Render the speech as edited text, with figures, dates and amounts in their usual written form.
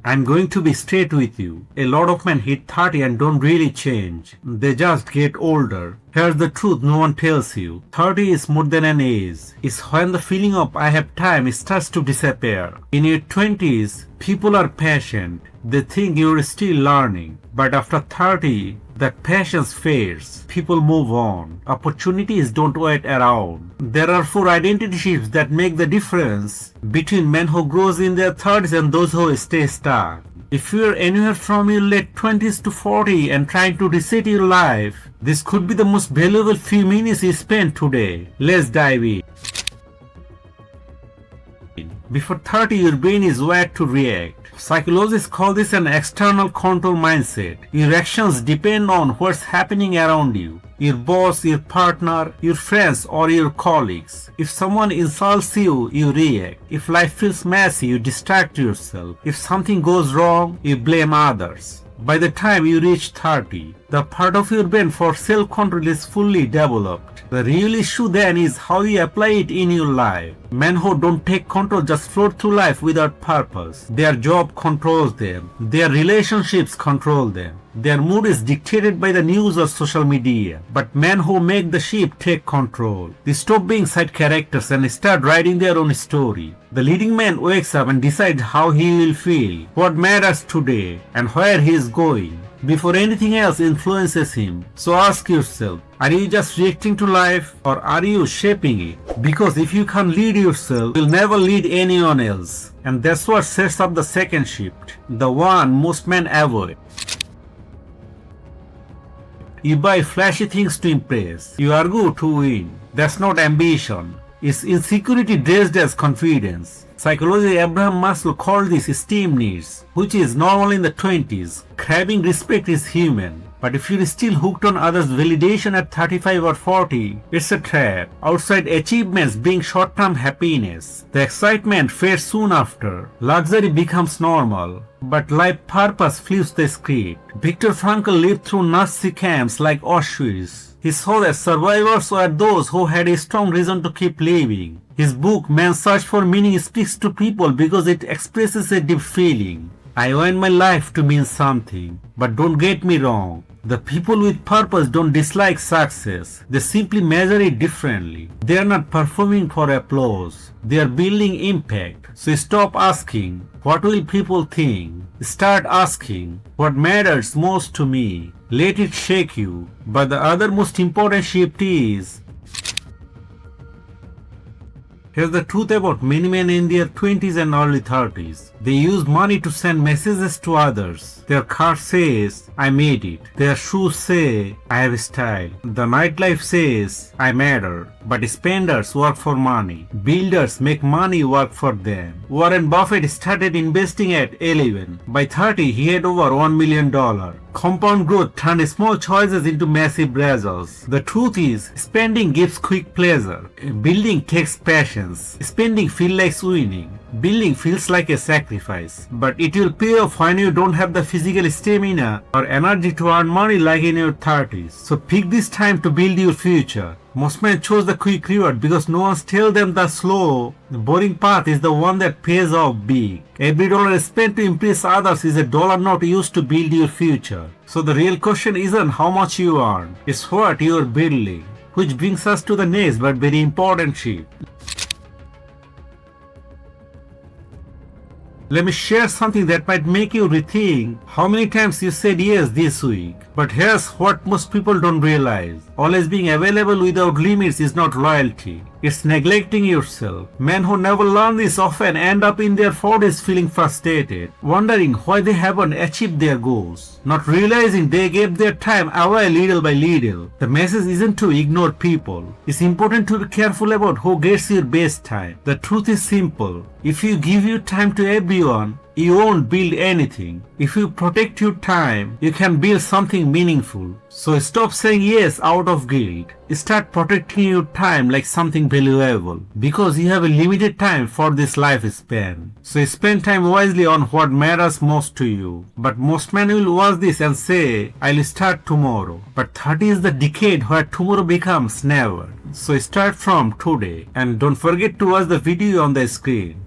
I'm going to be straight with you. A lot of men hit 30 and don't really change. They just get older. Here's the truth no one tells you. 30 is more than an age. It's when the feeling of I have time starts to disappear. In your 20s, people are patient. They think you're still learning. But after 30, that patience fades. People move on. Opportunities don't wait around. There are 4 identity shifts that make the difference between men who grows in their 30s and those who stay stuck. If you're anywhere from your late 20s to 40 and trying to reset your life, this could be the most valuable few minutes you spend today. Let's dive in. Before 30, your brain is wired to react. Psychologists call this an external control mindset. Your actions depend on what's happening around you. Your boss, your partner, your friends, or your colleagues. If someone insults you, you react. If life feels messy, you distract yourself. If something goes wrong, you blame others. By the time you reach 30, the part of your brain for self-control is fully developed. The real issue then is how you apply it in your life. Men who don't take control just float through life without purpose. Their job controls them. Their relationships control them. Their mood is dictated by the news or social media. But men who make the ship take control. They stop being side characters and start writing their own story. The leading man wakes up and decides how he will feel, what matters today, and where he is going, before anything else influences him. So ask yourself, are you just reacting to life or are you shaping it? Because if you can't lead yourself, you'll never lead anyone else. And that's what sets up the second shift, the one most men avoid. You buy flashy things to impress. You argue to win. That's not ambition. It's insecurity dressed as confidence. Psychologist Abraham Maslow called this esteem needs, which is normal in the 20s. Craving respect is human. But if you're still hooked on others' validation at 35 or 40, it's a trap. Outside achievements being short-term happiness. The excitement fades soon after. Luxury becomes normal. But life purpose flips the script. Viktor Frankl lived through Nazi camps like Auschwitz. He saw that survivors were those who had a strong reason to keep living. His book, Man's Search for Meaning, speaks to people because it expresses a deep feeling. I want my life to mean something. But don't get me wrong. The people with purpose don't dislike success. They simply measure it differently. They are not performing for applause. They are building impact. So stop asking, what will people think? Start asking, what matters most to me? Let it shake you. But the other most important shift is, here's the truth about many men in their 20s and early 30s. They use money to send messages to others. Their car says, I made it. Their shoes say, I have style. The nightlife says, I matter. But spenders work for money. Builders make money work for them. Warren Buffett started investing at 11. By 30, he had over $1 million. Compound growth turned small choices into massive results. The truth is, spending gives quick pleasure. Building takes patience. Spending feels like winning. Building feels like a sacrifice. But it will pay off when you don't have the physical stamina or energy to earn money like in your 30s. So pick this time to build your future. Most men chose the quick reward because no one tells them the slow, boring path is the one that pays off big. Every dollar spent to impress others is a dollar not used to build your future. So the real question isn't how much you earn, it's what you are building. Which brings us to the next but very important shift. Let me share something that might make you rethink how many times you said yes this week. But here's what most people don't realize. Always being available without limits is not loyalty. It's neglecting yourself. Men who never learn this often end up in their 40s feeling frustrated, wondering why they haven't achieved their goals, not realizing they gave their time away little by little. The message isn't to ignore people. It's important to be careful about who gets your best time. The truth is simple. If you give your time to everyone, you won't build anything. If you protect your time, you can build something meaningful. So stop saying yes out of guilt. Start protecting your time like something valuable. Because you have a limited time for this lifespan. So spend time wisely on what matters most to you. But most men will watch this and say, I'll start tomorrow. But 30 is the decade where tomorrow becomes never. So start from today. And don't forget to watch the video on the screen.